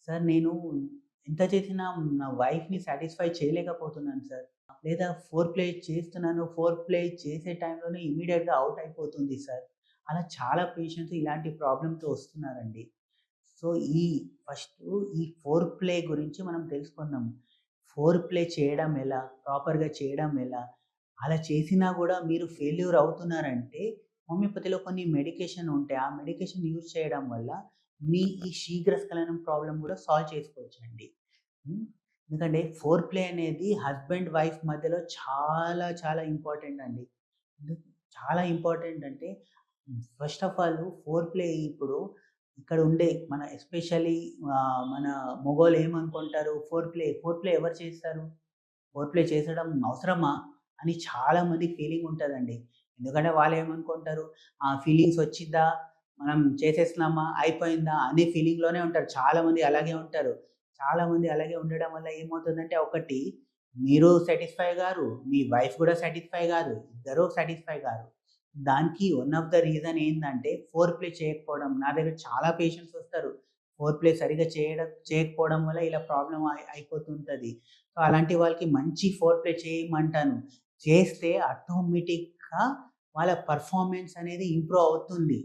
Sir నేను ఎంత చేసినా నా వైఫ్‌ని సాటిస్ఫై చేయలేకపోతున్నాను సార్. లేదా ఫోర్ ప్లే చేస్తున్నాను. ఫోర్ ప్లే చేసే టైంలోనే ఇమ్మీడియేట్‌గా ఔట్ అయిపోతుంది సార్. అలా చాలా పేషెంట్స్ ఇలాంటి ప్రాబ్లమ్‌తో వస్తున్నారండి. సో, ఈ ఫస్టు ఈ ఫోర్ ప్లే గురించి మనం తెలుసుకుందాం. ఫోర్ ప్లే చేయడం ఎలా? ప్రాపర్‌గా చేయడం ఎలా? అలా చేసినా గూడా మీరు ఫెయిల్యూర్ అవుతున్నారంటే హోమియోపతిలో కొన్ని మెడికేషన్ ఉంటాయి. ఆ మెడికేషన్ యూజ్ చేయడం వల్ల మీ ఈ శీఘ్రస్ఖలనం ప్రాబ్లమ్ గూడా సాల్వ్ చేసుకోవచ్చండి. హ్మ్. ఎందుకంటే ఫోర్ ప్లే అనేది హస్బెండ్, వైఫ్ మధ్యలో చాలా చాలా ఇంపార్టెంట్ అండి. ఎందుకు చాలా ఇంపార్టెంట్ అంటే first of all four play ఇప్పుడు ఇక్కడ ఉండే మన ఎస్పెషల్లీ మన మొగోళ్ళు ఏమనుకుంటారు ఫోర్ ప్లే ఎవరు చేస్తారు? ఫోర్ ప్లే చేసడం అవసరమా? అని చాలా మందికి ఫీలింగ్ ఉంటదండి. ఎందుకంటే వాళ్ళేమనుకుంటారు, ఆ ఫీలింగ్స్ వచ్చిద్దా? మనం చేసేస్తున్నామా? అయిపోయిందా? అనే ఫీలింగ్‌లోనే ఉంటారు. చాలామంది అలాగే ఉంటారు. చాలామంది అలాగే ఉండడం వల్ల ఏమవుతుందంటే ఒకటి మీరు సాటిస్ఫై గారు. మీ వైఫ్ కూడా సాటిస్ఫై గాదు. ఇద్దరు సాటిస్ఫై గారు. దానికి వన్ ఆఫ్ ద రీజన్ ఏందంటే ఫోర్ ప్లే చేయకపోవడం. నా దగ్గర చాలా పేషెంట్స్ వస్తారు. ఫోర్ ప్లే సరిగ్గా చేయకపోవడం వల్ల ఇలా ప్రాబ్లమ్ అయిపోతుంటది. సో, అలాంటి వాళ్ళకి మంచి ఫోర్ ప్లే చేయమంటాను. చేస్తే ఆటోమేటిక్‌గా వాళ్ళ పెర్ఫార్మన్స్ అనేది ఇంప్రూవ్ అవుతుంది.